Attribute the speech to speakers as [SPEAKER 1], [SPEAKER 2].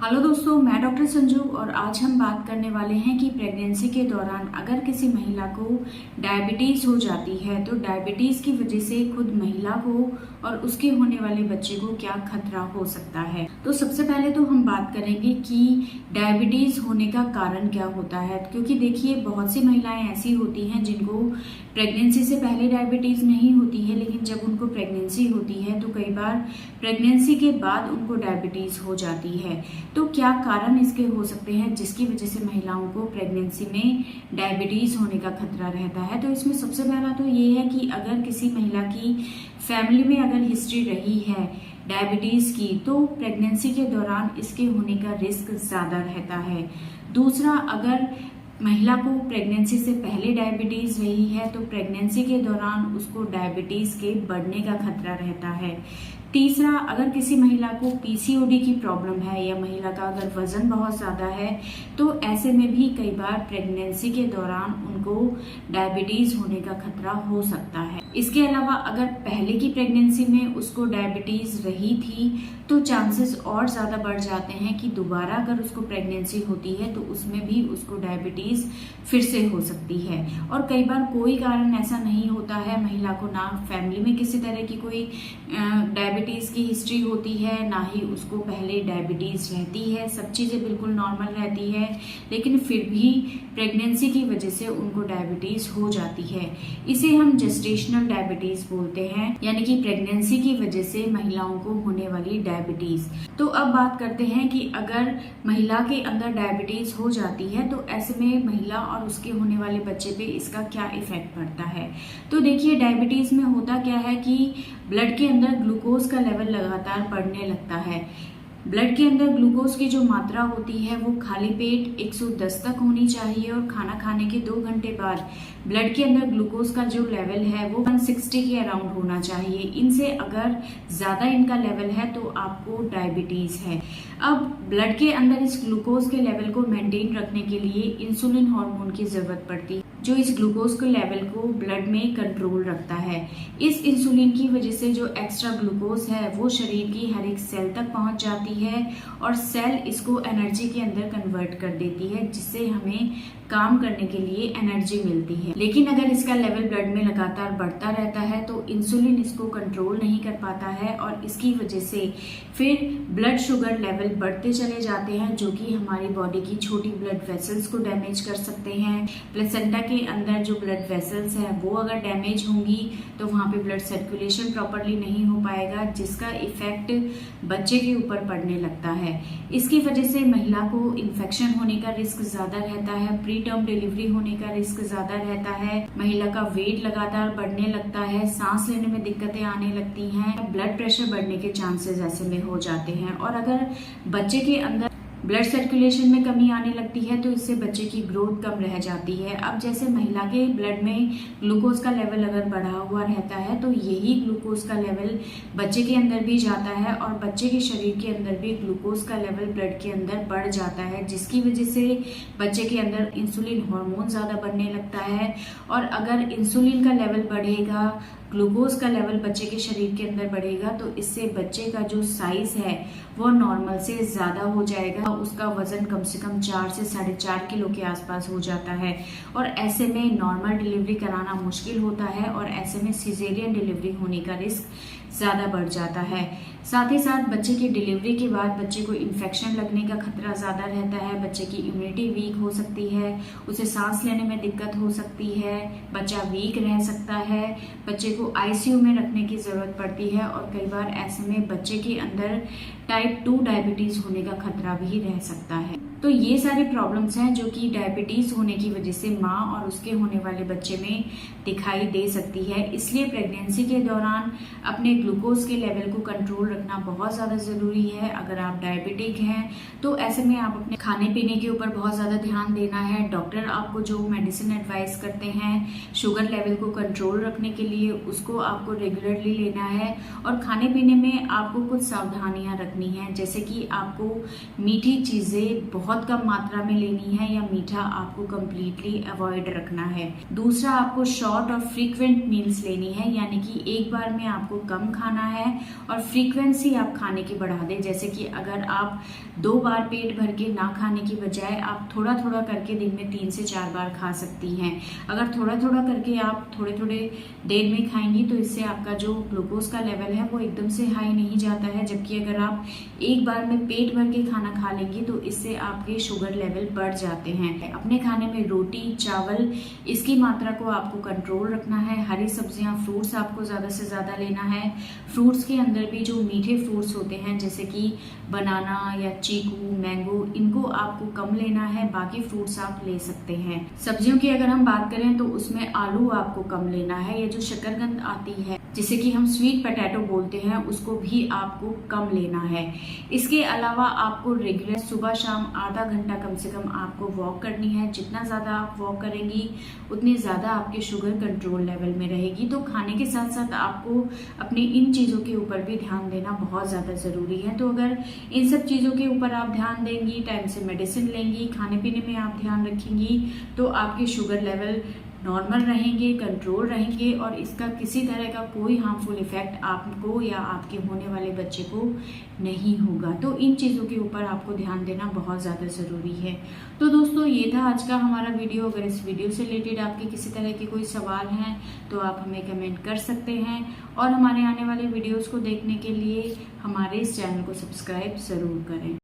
[SPEAKER 1] Hello दोस्तों, मैं doctor Sanju और आज हम बात करने वाले हैं कि प्रेगनेंसी के दौरान अगर किसी महिला को डायबिटीज़ हो जाती है तो डायबिटीज़ की वजह से खुद महिला को और उसके होने वाले बच्चे को क्या खतरा हो सकता है। तो सबसे पहले तो हम बात करेंगे कि डायबिटीज़ होने का कारण क्या होता है, क्योंकि देखिए बहुत सी महिलाएं ऐसी होती हैं जिनको प्रेगनेंसी से पहले डायबिटीज़ नहीं होती है, लेकिन जब उनको प्रेगनेंसी होती है तो कई बार प्रेगनेंसी के बाद उनको डायबिटीज़ हो जाती है। तो क्या कारण इसके हो सकते हैं जिसकी वजह से महिलाओं को प्रेगनेंसी में डायबिटीज़ होने का खतरा रहता है। तो इसमें सबसे पहला तो ये है कि अगर किसी महिला की फैमिली में अगर हिस्ट्री रही है डायबिटीज़ की तो प्रेगनेंसी के दौरान इसके होने का रिस्क ज़्यादा रहता है। दूसरा, अगर महिला को प्रेगनेंसी से पहले डायबिटीज़ रही है तो प्रेगनेंसी के दौरान उसको डायबिटीज़ के बढ़ने का खतरा रहता है। तीसरा, अगर किसी महिला को पीसीओडी की प्रॉब्लम है या महिला का अगर वजन बहुत ज़्यादा है तो ऐसे में भी कई बार प्रेगनेंसी के दौरान उनको डायबिटीज़ होने का खतरा हो सकता है। इसके अलावा अगर पहले की प्रेगनेंसी में उसको डायबिटीज़ रही थी तो चांसेस और ज़्यादा बढ़ जाते हैं कि दोबारा अगर उसको प्रेगनेंसी होती है तो उसमें भी उसको डायबिटीज़ फिर से हो सकती है। और कई बार कोई कारण ऐसा नहीं होता है महिला को, ना फैमिली में किसी तरह की कोई डायबिटीज़ की हिस्ट्री होती है, ना ही उसको पहले डायबिटीज़ रहती है, सब चीज़ें बिल्कुल नॉर्मल रहती है, लेकिन फिर भी प्रेगनेंसी की वजह से उनको डायबिटीज़ हो जाती है। इसे हम जेस्टेशनल डायबिटीज़ बोलते हैं, यानी कि प्रेगनेंसी की वजह से महिलाओं को होने वाली डायबिटीज़। तो अब बात करते हैं कि अगर महिला के अंदर डायबिटीज़ हो जाती है तो ऐसे में महिला और उसके होने वाले बच्चे पे इसका क्या इफेक्ट पड़ता है। तो देखिए, डायबिटीज़ में होता क्या है कि ब्लड के अंदर ग्लूकोज का लेवल लगातार बढ़ने लगता है। ब्लड के अंदर ग्लूकोज की जो मात्रा होती है वो खाली पेट 110 तक होनी चाहिए और खाना खाने के 2 घंटे बाद ब्लड के अंदर ग्लूकोज का जो लेवल है वो 160 के अराउंड होना चाहिए। इनसे अगर ज़्यादा इनका लेवल है तो आपको डायबिटीज़ है। अब ब्लड के अंदर इस ग्लूकोज के लेवल को मेंटेन रखने के लिए इंसुलिन हार्मोन की ज़रूरत पड़ती है जो इस ग्लूकोज के लेवल को ब्लड में कंट्रोल रखता है। इस इंसुलिन की वजह से जो एक्स्ट्रा ग्लूकोज है वो शरीर की हर एक सेल तक पहुंच जाती है और सेल इसको एनर्जी के अंदर कन्वर्ट कर देती है, जिससे हमें काम करने के लिए एनर्जी मिलती है। लेकिन अगर इसका लेवल ब्लड में लगातार बढ़ता रहता है तो इंसुलिन इसको कंट्रोल नहीं कर पाता है और इसकी वजह से फिर ब्लड शुगर लेवल बढ़ते चले जाते हैं, जो कि हमारी बॉडी की छोटी ब्लड वेसल्स को डैमेज कर सकते हैं। प्लेसेंटा के अंदर जो ब्लड वेसल्स है वो अगर डैमेज होंगी तो वहाँ पे ब्लड सर्कुलेशन प्रॉपरली नहीं हो पाएगा, जिसका इफेक्ट बच्चे के ऊपर पड़ने लगता है। इसकी वजह से महिला को इन्फेक्शन होने का रिस्क ज़्यादा रहता है, प्री टर्म डिलीवरी होने का रिस्क ज्यादा रहता है, महिला का वेट लगातार बढ़ने लगता है, सांस लेने में दिक्कतें आने लगती हैं, ब्लड प्रेशर बढ़ने के चांसेस ऐसे में हो जाते हैं। और अगर बच्चे के अंदर ब्लड सर्कुलेशन में कमी आने लगती है तो इससे बच्चे की ग्रोथ कम रह जाती है। अब जैसे महिला के ब्लड में ग्लूकोज का लेवल अगर बढ़ा हुआ रहता है तो यही ग्लूकोज का लेवल बच्चे के अंदर भी जाता है और बच्चे के शरीर के अंदर भी ग्लूकोज का लेवल ब्लड के अंदर बढ़ जाता है, जिसकी वजह से बच्चे के अंदर इंसुलिन हार्मोन ज़्यादा बढ़ने लगता है। और अगर इंसुलिन का लेवल बढ़ेगा, ग्लूकोज का लेवल बच्चे के शरीर के अंदर बढ़ेगा तो इससे बच्चे का जो साइज है वो नॉर्मल से ज़्यादा हो जाएगा। उसका वजन कम से कम 4 से 4.5 किलो के आसपास हो जाता है और ऐसे में नॉर्मल डिलीवरी कराना मुश्किल होता है और ऐसे में सिजेरियन डिलीवरी होने का रिस्क ज़्यादा बढ़ जाता है। साथ ही साथ बच्चे की डिलीवरी के बाद बच्चे को इन्फेक्शन लगने का खतरा ज़्यादा रहता है, बच्चे की इम्यूनिटी वीक हो सकती है, उसे सांस लेने में दिक्कत हो सकती है, बच्चा वीक रह सकता है, बच्चे को आईसीयू में रखने की ज़रूरत पड़ती है और कई बार ऐसे में बच्चे के अंदर टाइप 2 डायबिटीज़ होने का खतरा भी रह सकता है। तो ये सारी प्रॉब्लम्स हैं जो कि डायबिटीज़ होने की वजह से माँ और उसके होने वाले बच्चे में दिखाई दे सकती है। इसलिए प्रेगनेंसी के दौरान अपने ग्लूकोज के लेवल को कंट्रोल रखना बहुत ज़्यादा ज़रूरी है। अगर आप डायबिटिक हैं तो ऐसे में आप अपने खाने पीने के ऊपर बहुत ज़्यादा ध्यान देना है। डॉक्टर आपको जो मेडिसिन एडवाइस करते हैं शुगर लेवल को कंट्रोल रखने के लिए, उसको आपको रेगुलरली लेना है और खाने पीने में आपको कुछ सावधानियाँ रखनी रखनी है, जैसे कि आपको मीठी चीज़ें बहुत कम मात्रा में लेनी है या मीठा आपको कम्प्लीटली अवॉइड रखना है। दूसरा, आपको शॉर्ट और फ्रीक्वेंट मील्स लेनी है, यानी कि एक बार में आपको कम खाना है और फ्रीक्वेंसी आप खाने की बढ़ा दें। जैसे कि अगर आप 2 बार पेट भर के ना खाने की बजाय आप थोड़ा थोड़ा करके दिन में 3 से 4 बार खा सकती हैं। अगर थोड़ा थोड़ा करके आप थोड़े थोड़े देर में खाएंगी तो इससे आपका जो ग्लूकोज का लेवल है वो एकदम से हाई नहीं जाता है, जबकि अगर आप एक बार में पेट भर के खाना खा लेंगी तो इससे आपके शुगर लेवल बढ़ जाते हैं। अपने खाने में रोटी, चावल, इसकी मात्रा को आपको कंट्रोल रखना है। हरी सब्जियां, फ्रूट्स आपको ज़्यादा से ज़्यादा लेना है। फ्रूट्स के अंदर भी जो मीठे फ्रूट्स होते हैं जैसे कि बनाना या चीकू, मैंगो, इनको आपको कम लेना है, बाकी फ्रूट्स आप ले सकते हैं। सब्जियों की अगर हम बात करें तो उसमें आलू आपको कम लेना है। ये जो शकरकंद आती है जिसे कि हम स्वीट पोटैटो बोलते हैं, उसको भी आपको कम लेना है। इसके अलावा आपको रेगुलर सुबह शाम आधा घंटा कम से कम आपको वॉक करनी है। जितना ज़्यादा आप वॉक करेंगी उतनी ज़्यादा आपके शुगर कंट्रोल लेवल में रहेगी। तो खाने के साथ साथ आपको अपनी इन चीज़ों के ऊपर भी ध्यान देना बहुत ज़्यादा ज़रूरी है। तो अगर इन सब चीज़ों के ऊपर आप ध्यान देंगी, टाइम से मेडिसिन लेंगी, खाने पीने में आप ध्यान रखेंगी, तो आपके शुगर लेवल नॉर्मल रहेंगे, कंट्रोल रहेंगे और इसका किसी तरह का कोई हार्मफुल इफेक्ट आपको या आपके होने वाले बच्चे को नहीं होगा। तो इन चीज़ों के ऊपर आपको ध्यान देना बहुत ज़्यादा ज़रूरी है। तो दोस्तों, ये था आज का हमारा वीडियो। अगर इस वीडियो से रिलेटेड आपके किसी तरह के कोई सवाल हैं तो आप हमें कमेंट कर सकते हैं और हमारे आने वाले वीडियोज़ को देखने के लिए हमारे इस चैनल को सब्सक्राइब ज़रूर करें।